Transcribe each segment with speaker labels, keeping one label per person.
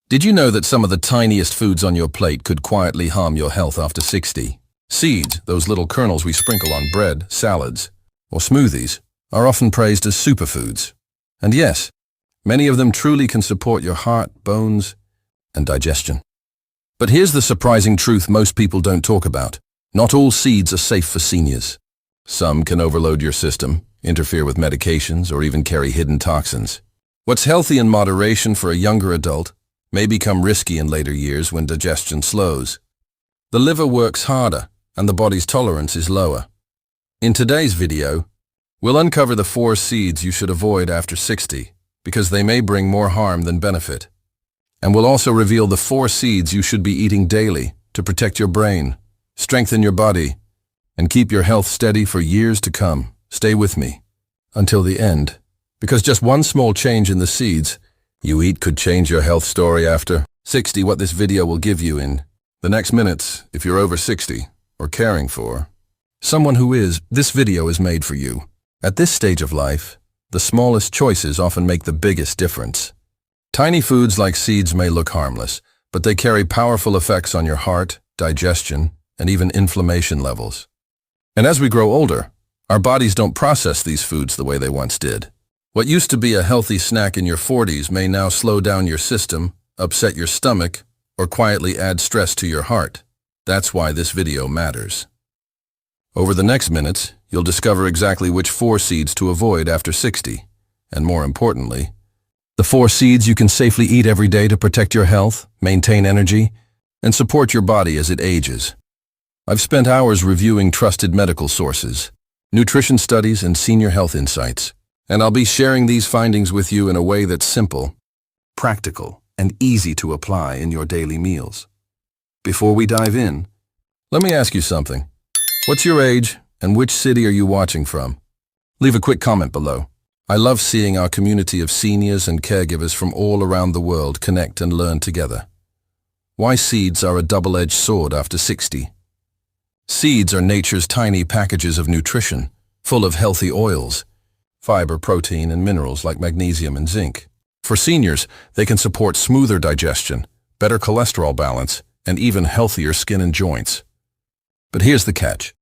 Speaker 1: Did you know that some of the tiniest foods on your plate could quietly harm your health after 60? Seeds, those little kernels we sprinkle on bread, salads, or smoothies, are often praised as superfoods. And yes, many of them truly can support your heart, bones, and digestion. But here's the surprising truth most people don't talk about. Not all seeds are safe for seniors. Some can overload your system, interfere with medications, or even carry hidden toxins. What's healthy in moderation for a younger adult may become risky in later years when digestion slows. The liver works harder, and the body's tolerance is lower. In today's video, we'll uncover the 4 seeds you should avoid after 60, because they may bring more harm than benefit. And we'll also reveal the 4 seeds you should be eating daily to protect your brain, strengthen your body, and keep your health steady for years to come. Stay with me until the end, because just one small change in the seeds you eat could change your health story after 60. What this video will give you in the next minutes, if you're over 60 or caring for someone who is, this video is made for you. At this stage of life, the smallest choices often make the biggest difference. Tiny foods like seeds may look harmless, but they carry powerful effects on your heart, digestion, and even inflammation levels. And as we grow older, our bodies don't process these foods the way they once did. What used to be a healthy snack in your 40s may now slow down your system, upset your stomach, or quietly add stress to your heart. That's why this video matters. Over the next minutes, you'll discover exactly which 4 seeds to avoid after 60, and more importantly, the 4 seeds you can safely eat every day to protect your health, maintain energy, and support your body as it ages. I've spent hours reviewing trusted medical sources, nutrition studies, and senior health insights, and I'll be sharing these findings with you in a way that's simple, practical, and easy to apply in your daily meals. Before we dive in, let me ask you something. What's your age, and which city are you watching from? Leave a quick comment below. I love seeing our community of seniors and caregivers from all around the world connect and learn together. Why seeds are a double-edged sword after 60. Seeds are nature's tiny packages of nutrition, full of healthy oils, fiber, protein, and minerals like magnesium and zinc. For seniors, they can support smoother digestion, better cholesterol balance, and even healthier skin and joints. But here's the catch.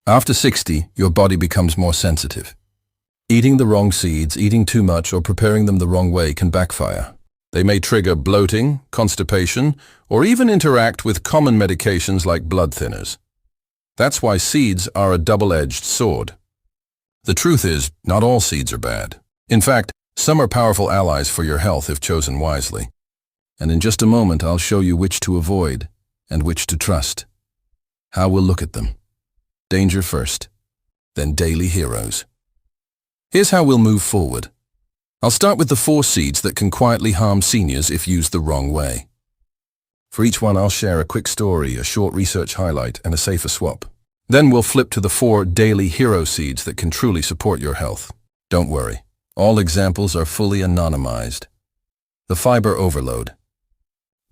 Speaker 1: After 60, your body becomes more sensitive. Eating the wrong seeds, eating too much, or preparing them the wrong way can backfire. They may trigger bloating, constipation, or even interact with common medications like blood thinners. That's why seeds are a double-edged sword. The truth is, not all seeds are bad. In fact, some are powerful allies for your health if chosen wisely. And in just a moment, I'll show you which to avoid and which to trust. How we'll look at them. Danger first, then daily heroes. Here's how we'll move forward. I'll start with the 4 seeds that can quietly harm seniors if used the wrong way. For each one, I'll share a quick story, a short research highlight, and a safer swap. Then we'll flip to the 4 daily hero seeds that can truly support your health. Don't worry, all examples are fully anonymized. The fiber overload.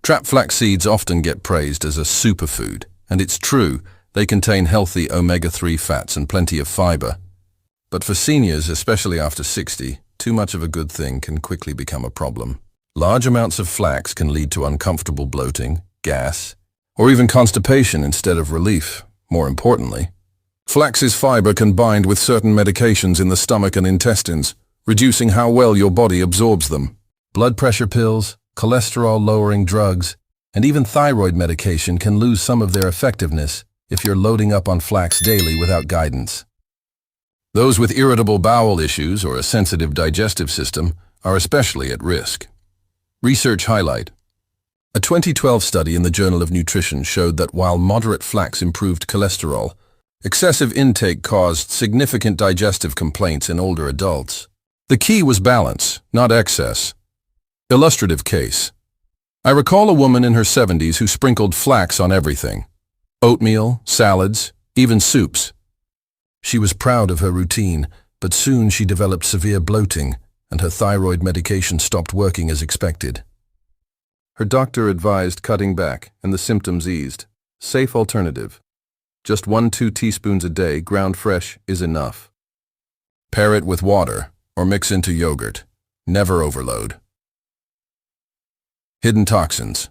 Speaker 1: Trap flax seeds often get praised as a superfood, and it's true, they contain healthy omega-3 fats and plenty of fiber. But for seniors, especially after 60, too much of a good thing can quickly become a problem. Large amounts of flax can lead to uncomfortable bloating, gas, or even constipation instead of relief. More importantly, flax's fiber can bind with certain medications in the stomach and intestines, reducing how well your body absorbs them. Blood pressure pills, cholesterol-lowering drugs, and even thyroid medication can lose some of their effectiveness if you're loading up on flax daily without guidance. Those with irritable bowel issues or a sensitive digestive system are especially at risk. Research highlight. A 2012 study in the Journal of Nutrition showed that while moderate flax improved cholesterol, excessive intake caused significant digestive complaints in older adults. The key was balance, not excess. Illustrative case. I recall a woman in her 70s who sprinkled flax on everything. Oatmeal, salads, even soups. She was proud of her routine, but soon she developed severe bloating, and her thyroid medication stopped working as expected. Her doctor advised cutting back, and the symptoms eased. Safe alternative. Just 1-2 teaspoons a day, ground fresh, is enough. Pair it with water, or mix into yogurt. Never overload. Hidden toxins.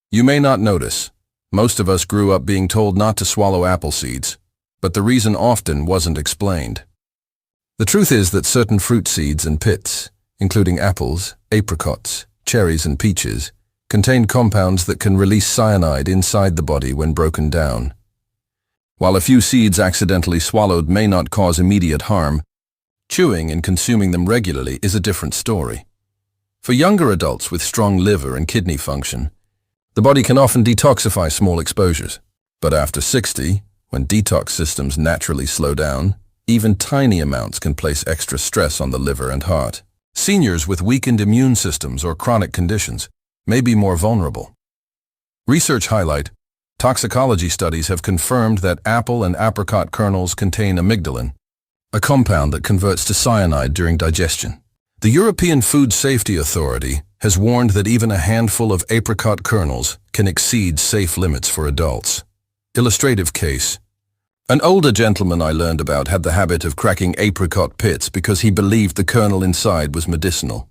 Speaker 1: You may not notice. Most of us grew up being told not to swallow apple seeds, but the reason often wasn't explained. The truth is that certain fruit seeds and pits, including apples, apricots, cherries and peaches, contain compounds that can release cyanide inside the body when broken down. While a few seeds accidentally swallowed may not cause immediate harm, chewing and consuming them regularly is a different story. For younger adults with strong liver and kidney function, the body can often detoxify small exposures. But after 60, when detox systems naturally slow down, even tiny amounts can place extra stress on the liver and heart. Seniors with weakened immune systems or chronic conditions may be more vulnerable. Research highlight: toxicology studies have confirmed that apple and apricot kernels contain amygdalin, a compound that converts to cyanide during digestion. The European Food Safety Authority has warned that even a handful of apricot kernels can exceed safe limits for adults. Illustrative case. An older gentleman I learned about had the habit of cracking apricot pits because he believed the kernel inside was medicinal.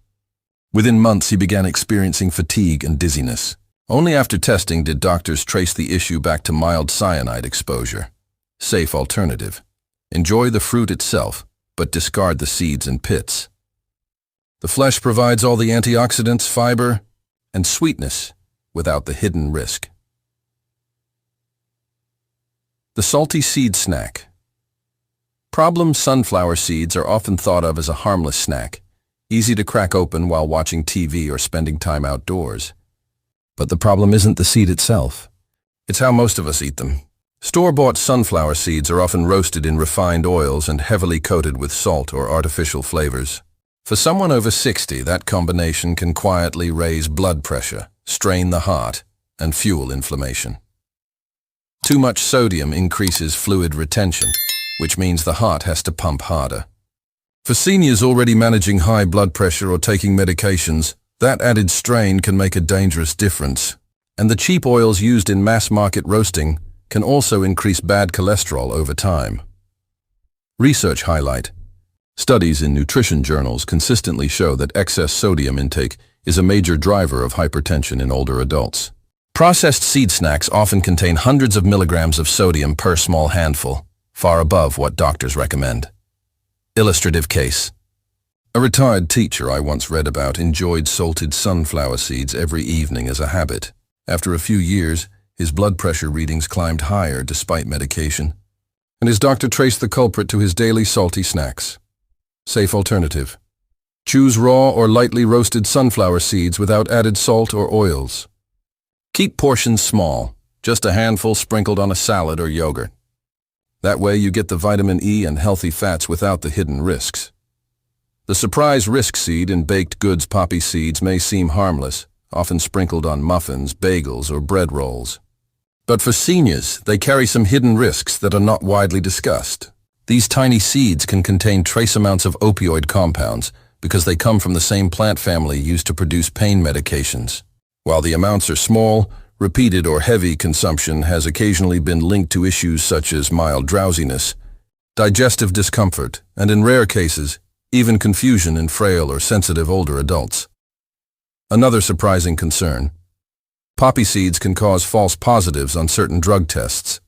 Speaker 1: Within months he began experiencing fatigue and dizziness. Only after testing did doctors trace the issue back to mild cyanide exposure. Safe alternative. Enjoy the fruit itself, but discard the seeds and pits. The flesh provides all the antioxidants, fiber, and sweetness without the hidden risk. The salty seed snack. Problem sunflower seeds are often thought of as a harmless snack, easy to crack open while watching TV or spending time outdoors. But the problem isn't the seed itself. It's how most of us eat them. Store-bought sunflower seeds are often roasted in refined oils and heavily coated with salt or artificial flavors. For someone over 60, that combination can quietly raise blood pressure, strain the heart, and fuel inflammation. Too much sodium increases fluid retention, which means the heart has to pump harder. For seniors already managing high blood pressure or taking medications, that added strain can make a dangerous difference. And the cheap oils used in mass-market roasting can also increase bad cholesterol over time. Research highlight: studies in nutrition journals consistently show that excess sodium intake is a major driver of hypertension in older adults. Processed seed snacks often contain hundreds of milligrams of sodium per small handful, far above what doctors recommend. Illustrative case. A retired teacher I once read about enjoyed salted sunflower seeds every evening as a habit. After a few years, his blood pressure readings climbed higher despite medication, and his doctor traced the culprit to his daily salty snacks. Safe alternative. Choose raw or lightly roasted sunflower seeds without added salt or oils. Keep portions small, just a handful sprinkled on a salad or yogurt. That way you get the vitamin E and healthy fats without the hidden risks. The surprise risk seed in baked goods poppy seeds may seem harmless, often sprinkled on muffins, bagels, or bread rolls. But for seniors, they carry some hidden risks that are not widely discussed. These tiny seeds can contain trace amounts of opioid compounds because they come from the same plant family used to produce pain medications. While the amounts are small, repeated or heavy consumption has occasionally been linked to issues such as mild drowsiness, digestive discomfort, and in rare cases, even confusion in frail or sensitive older adults. Another surprising concern: poppy seeds can cause false positives on certain drug tests,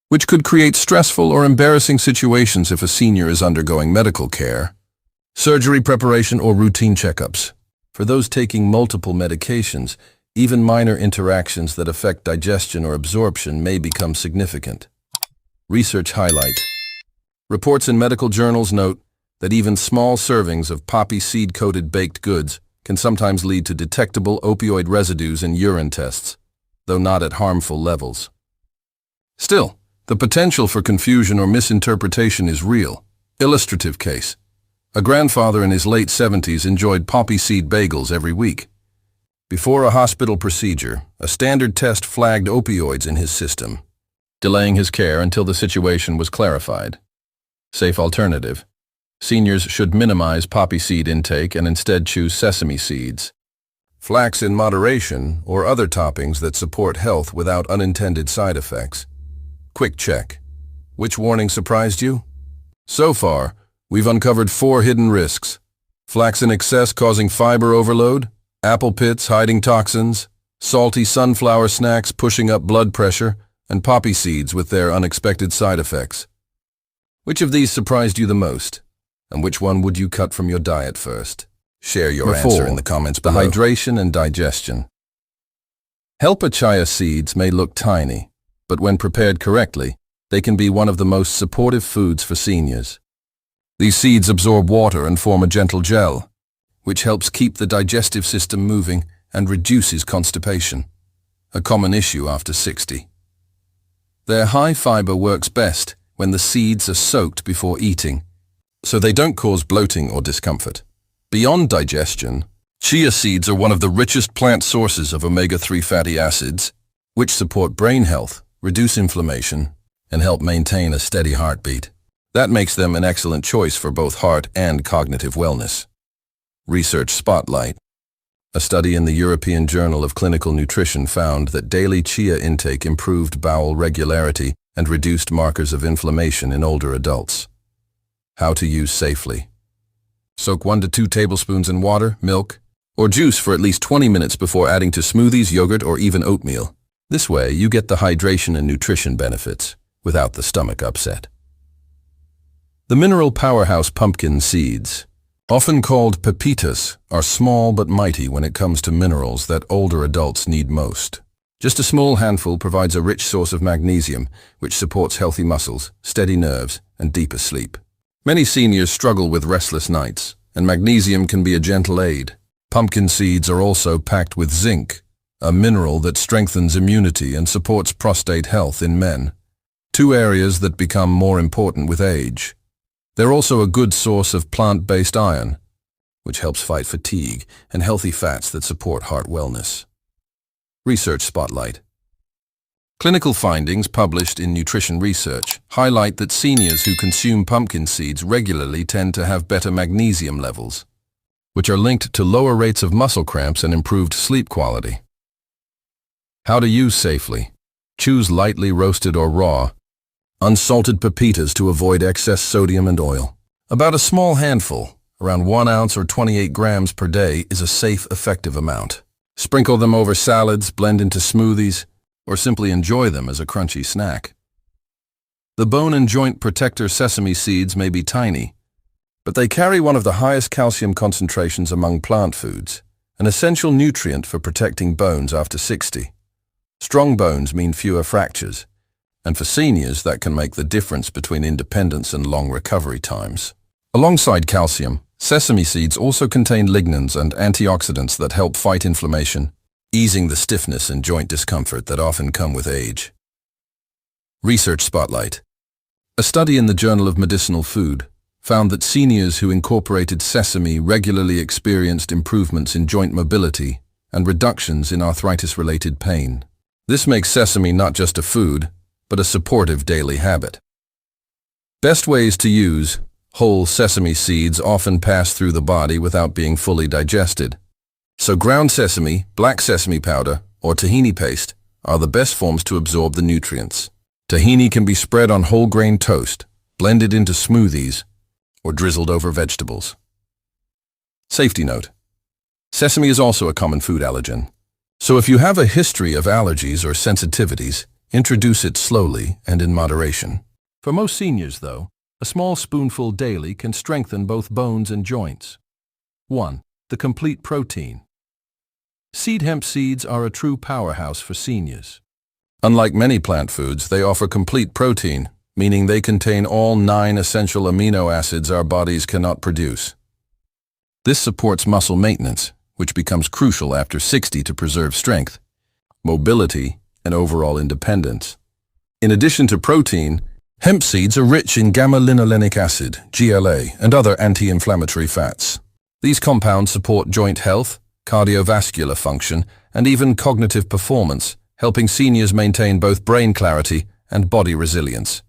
Speaker 1: which could create stressful or embarrassing situations if a senior is undergoing medical care, surgery preparation, or routine checkups. For those taking multiple medications, even minor interactions that affect digestion or absorption may become significant. Research highlight: reports in medical journals note that even small servings of poppy seed-coated baked goods can sometimes lead to detectable opioid residues in urine tests, though not at harmful levels. Still, the potential for confusion or misinterpretation is real. Illustrative case. A grandfather in his late 70s enjoyed poppy seed bagels every week. Before a hospital procedure, a standard test flagged opioids in his system, delaying his care until the situation was clarified. Safe alternative. Seniors should minimize poppy seed intake and instead choose sesame seeds, flax in moderation, or other toppings that support health without unintended side effects. Quick check. Which warning surprised you? So far, we've uncovered 4 hidden risks: flax in excess causing fiber overload, Apple pits hiding toxins, salty sunflower snacks pushing up blood pressure, and poppy seeds with their unexpected side effects. Which of these surprised you the most? And which one would you cut from your diet first? Share your answer in the comments below. The hydration and digestion. Helper chia seeds may look tiny, but when prepared correctly, they can be one of the most supportive foods for seniors. These seeds absorb water and form a gentle gel, which helps keep the digestive system moving and reduces constipation, a common issue after 60. Their high fiber works best when the seeds are soaked before eating, so they don't cause bloating or discomfort. Beyond digestion, chia seeds are one of the richest plant sources of omega-3 fatty acids, which support brain health, reduce inflammation, and help maintain a steady heartbeat. That makes them an excellent choice for both heart and cognitive wellness. Research Spotlight. A study in the European Journal of Clinical Nutrition found that daily chia intake improved bowel regularity and reduced markers of inflammation in older adults. How to use safely. Soak 1 to 2 tablespoons in water, milk, or juice for at least 20 minutes before adding to smoothies, yogurt, or even oatmeal. This way, you get the hydration and nutrition benefits without the stomach upset. The mineral powerhouse pumpkin seeds, often called pepitas, are small but mighty when it comes to minerals that older adults need most. Just a small handful provides a rich source of magnesium, which supports healthy muscles, steady nerves, and deeper sleep. Many seniors struggle with restless nights, and magnesium can be a gentle aid. Pumpkin seeds are also packed with zinc, a mineral that strengthens immunity and supports prostate health in men, 2 areas that become more important with age. They're also a good source of plant-based iron, which helps fight fatigue, and healthy fats that support heart wellness. Research Spotlight. Clinical findings published in Nutrition Research highlight that seniors who consume pumpkin seeds regularly tend to have better magnesium levels, which are linked to lower rates of muscle cramps and improved sleep quality. How to use safely. Choose lightly roasted or raw, unsalted pepitas to avoid excess sodium and oil. About a small handful, around 1 ounce or 28 grams per day, is a safe, effective amount. Sprinkle them over salads, blend into smoothies, or simply enjoy them as a crunchy snack. The bone and joint protector sesame seeds may be tiny, but they carry one of the highest calcium concentrations among plant foods, an essential nutrient for protecting bones after 60. Strong bones mean fewer fractures, and for seniors that can make the difference between independence and long recovery times. Alongside calcium, sesame seeds also contain lignans and antioxidants that help fight inflammation, easing the stiffness and joint discomfort that often come with age. Research Spotlight. A study in the Journal of Medicinal Food found that seniors who incorporated sesame regularly experienced improvements in joint mobility and reductions in arthritis-related pain. This makes sesame not just a food, but a supportive daily habit. Best ways to use. Whole sesame seeds often pass through the body without being fully digested. So ground sesame, black sesame powder, or tahini paste are the best forms to absorb the nutrients. Tahini can be spread on whole grain toast, blended into smoothies, or drizzled over vegetables. Safety note. Sesame is also a common food allergen. So if you have a history of allergies or sensitivities, introduce it slowly and in moderation. For most seniors, though, a small spoonful daily can strengthen both bones and joints. 1. The complete protein. Seed hemp seeds are a true powerhouse for seniors. Unlike many plant foods, they offer complete protein, meaning they contain all 9 essential amino acids our bodies cannot produce. This supports muscle maintenance, which becomes crucial after 60 to preserve strength, mobility, and overall independence. In addition to protein, hemp seeds are rich in gamma-linolenic acid, GLA, and other anti-inflammatory fats. These compounds support joint health, cardiovascular function, and even cognitive performance, helping seniors maintain both brain clarity and body resilience.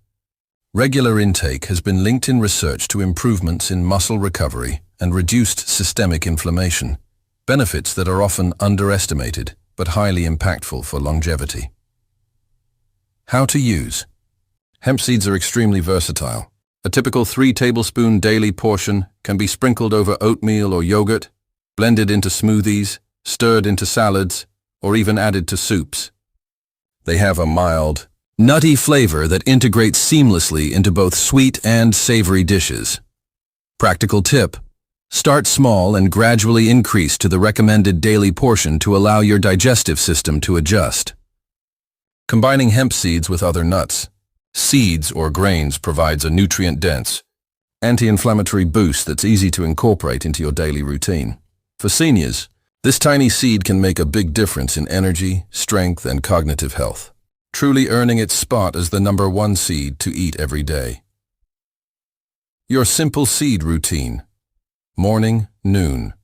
Speaker 1: Regular intake has been linked in research to improvements in muscle recovery and reduced systemic inflammation, benefits that are often underestimated but highly impactful for longevity. How to use. Hemp seeds are extremely versatile. A typical 3-tablespoon daily portion can be sprinkled over oatmeal or yogurt, blended into smoothies, stirred into salads, or even added to soups. They have a mild, nutty flavor that integrates seamlessly into both sweet and savory dishes. Practical tip: start small and gradually increase to the recommended daily portion to allow your digestive system to adjust. Combining hemp seeds with other nuts, seeds or grains provides a nutrient-dense, anti-inflammatory boost that's easy to incorporate into your daily routine. For seniors, this tiny seed can make a big difference in energy, strength, and cognitive health, truly earning its spot as the #1 seed to eat every day. Your simple seed routine: morning, noon,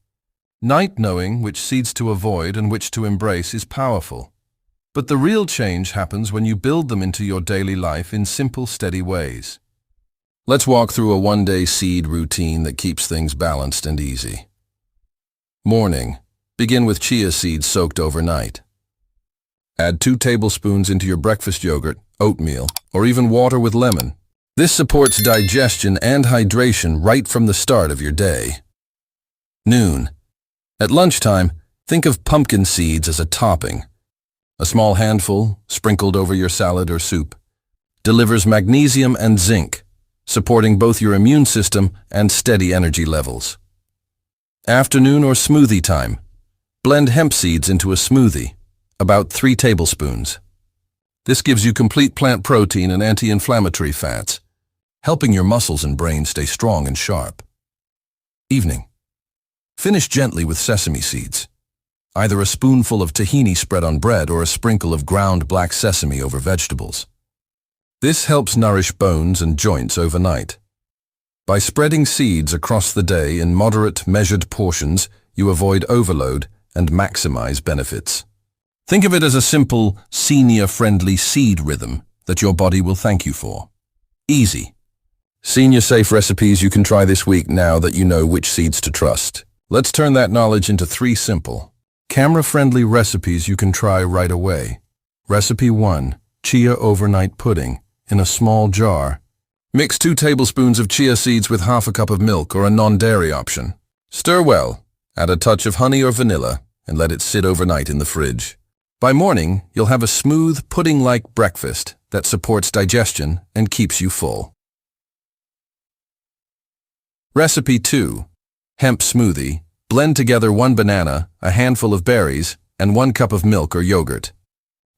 Speaker 1: night. Knowing which seeds to avoid and which to embrace is powerful. But the real change happens when you build them into your daily life in simple, steady ways. Let's walk through a one-day seed routine that keeps things balanced and easy. Morning. Begin with chia seeds soaked overnight. Add 2 tablespoons into your breakfast yogurt, oatmeal, or even water with lemon. This supports digestion and hydration right from the start of your day. Noon. At lunchtime, think of pumpkin seeds as a topping. A small handful, sprinkled over your salad or soup, delivers magnesium and zinc, supporting both your immune system and steady energy levels. Afternoon or smoothie time. Blend hemp seeds into a smoothie, about 3 tablespoons. This gives you complete plant protein and anti-inflammatory fats, helping your muscles and brain stay strong and sharp. Evening. Finish gently with sesame seeds. Either a spoonful of tahini spread on bread or a sprinkle of ground black sesame over vegetables. This helps nourish bones and joints overnight. By spreading seeds across the day in moderate, measured portions, you avoid overload and maximize benefits. Think of it as a simple, senior-friendly seed rhythm that your body will thank you for. Easy. Senior-safe recipes you can try this week now that you know which seeds to trust. Let's turn that knowledge into 3 simple, camera-friendly recipes you can try right away. Recipe 1. Chia overnight pudding in a small jar. Mix 2 tablespoons of chia seeds with half a cup of milk or a non-dairy option. Stir well, add a touch of honey or vanilla, and let it sit overnight in the fridge. By morning, you'll have a smooth, pudding-like breakfast that supports digestion and keeps you full. Recipe 2. Hemp smoothie. Blend together 1 banana, a handful of berries, and 1 cup of milk or yogurt.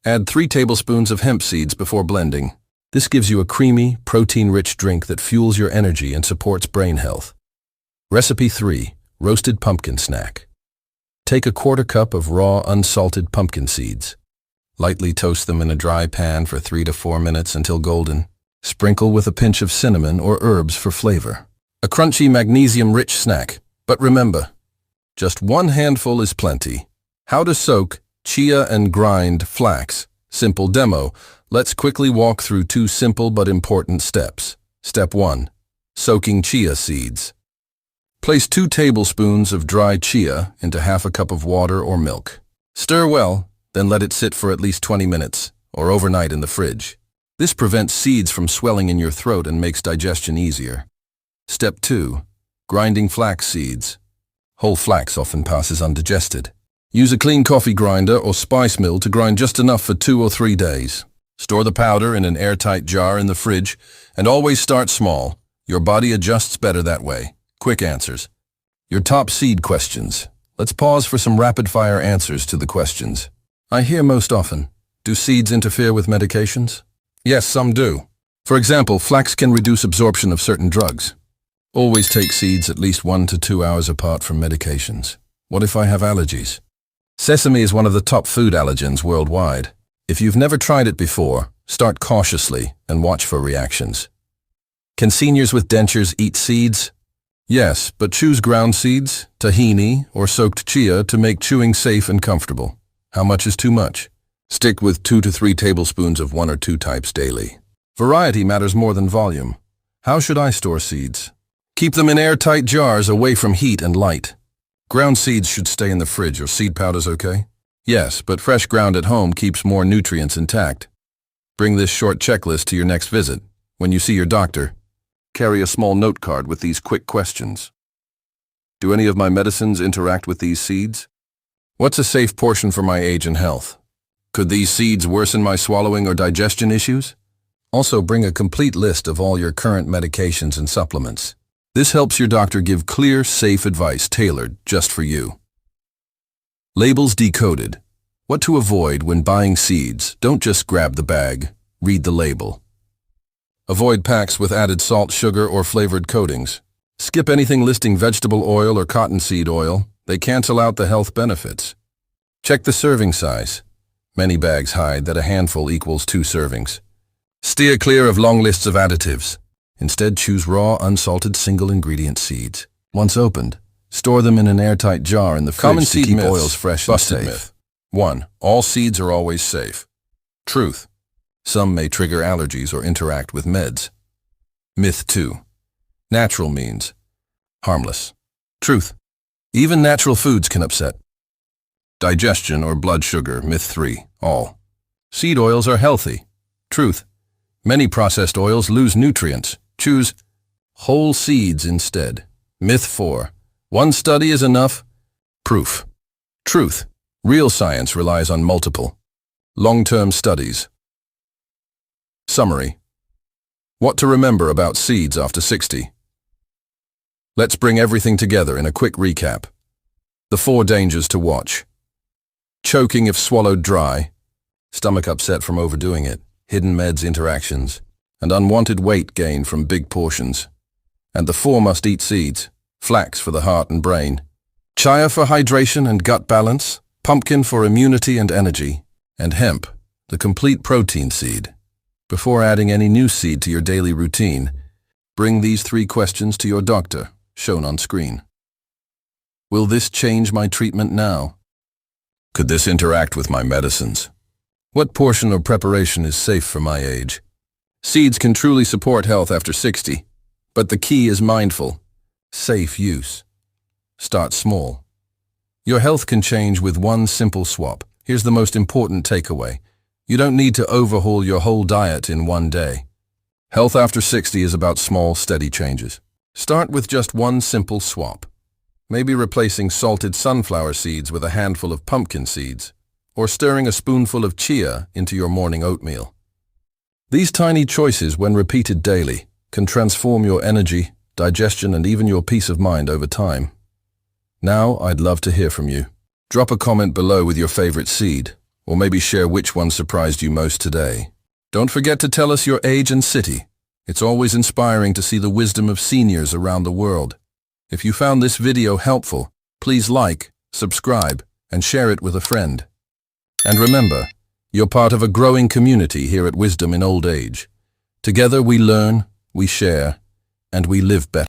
Speaker 1: Add 3 tablespoons of hemp seeds before blending. This gives you a creamy, protein-rich drink that fuels your energy and supports brain health. Recipe 3. Roasted pumpkin snack. Take a 1/4 cup of raw, unsalted pumpkin seeds. Lightly toast them in a dry pan for 3 to 4 minutes until golden. Sprinkle with a pinch of cinnamon or herbs for flavor. A crunchy, magnesium-rich snack. But remember, just 1 handful is plenty. How to soak chia and grind flax. Simple demo. Let's quickly walk through 2 simple but important steps. Step 1. Soaking chia seeds. Place 2 tablespoons of dry chia into half a cup of water or milk. Stir well, then let it sit for at least 20 minutes, or overnight in the fridge. This prevents seeds from swelling in your throat and makes digestion easier. Step 2. Grinding flax seeds. Whole flax often passes undigested. Use a clean coffee grinder or spice mill to grind just enough for 2 or 3 days. Store the powder in an airtight jar in the fridge, and always start small. Your body adjusts better that way. Quick answers. Your top seed questions. Let's pause for some rapid-fire answers to the questions. I hear most often, do seeds interfere with medications? Yes, some do. For example, flax can reduce absorption of certain drugs. Always take seeds at least 1 to 2 hours apart from medications. What if I have allergies? Sesame is one of the top food allergens worldwide. If you've never tried it before, start cautiously and watch for reactions. Can seniors with dentures eat seeds? Yes, but choose ground seeds, tahini, or soaked chia to make chewing safe and comfortable. How much is too much? Stick with 2 to 3 tablespoons of 1 or 2 types daily. Variety matters more than volume. How should I store seeds? Keep them in airtight jars away from heat and light. Ground seeds should stay in the fridge. Or seed powders okay? Yes, but fresh ground at home keeps more nutrients intact. Bring this short checklist to your next visit. When you see your doctor, carry a small note card with these quick questions. Do any of my medicines interact with these seeds? What's a safe portion for my age and health? Could these seeds worsen my swallowing or digestion issues? Also, bring a complete list of all your current medications and supplements. This helps your doctor give clear, safe advice tailored just for you. Labels decoded. What to avoid when buying seeds. Don't just grab the bag. Read the label. Avoid packs with added salt, sugar, or flavored coatings. Skip anything listing vegetable oil or cottonseed oil. They cancel out the health benefits. Check the serving size. Many bags hide that a handful equals 2 servings. Steer clear of long lists of additives. Instead, choose raw, unsalted, single-ingredient seeds. Once opened, store them in an airtight jar in the fridge to keep oils fresh and safe. Myth. 1. All seeds are always safe. Truth. Some may trigger allergies or interact with meds. Myth 2. Natural means harmless. Truth. Even natural foods can upset digestion or blood sugar. Myth 3. All seed oils are healthy. Truth. Many processed oils lose nutrients. Choose whole seeds instead. Myth 4. One study is enough. Proof. Truth. Real science relies on multiple long-term studies. Summary. What to remember about seeds after 60. Let's bring everything together in a quick recap. The 4 dangers to watch. Choking if swallowed dry, stomach upset from overdoing it, hidden meds interactions, and unwanted weight gain from big portions. And the 4 must-eat seeds. Flax for the heart and brain, chia for hydration and gut balance, pumpkin for immunity and energy, and hemp, the complete protein seed. Before adding any new seed to your daily routine, bring these 3 questions to your doctor, shown on screen. Will this change my treatment now? Could this interact with my medicines? What portion or preparation is safe for my age? Seeds can truly support health after 60, but the key is mindful, safe use. Start small. Your health can change with one simple swap. Here's the most important takeaway. You don't need to overhaul your whole diet in one day. Health after 60 is about small, steady changes. Start with just one simple swap. Maybe replacing salted sunflower seeds with a handful of pumpkin seeds, or stirring a spoonful of chia into your morning oatmeal. These tiny choices, when repeated daily, can transform your energy, digestion, and even your peace of mind over time. Now, I'd love to hear from you. Drop a comment below with your favorite seed, or maybe share which one surprised you most today. Don't forget to tell us your age and city. It's always inspiring to see the wisdom of seniors around the world. If you found this video helpful, please like, subscribe, and share it with a friend. And remember, you're part of a growing community here at Wisdom in Old Age. Together we learn, we share, and we live better.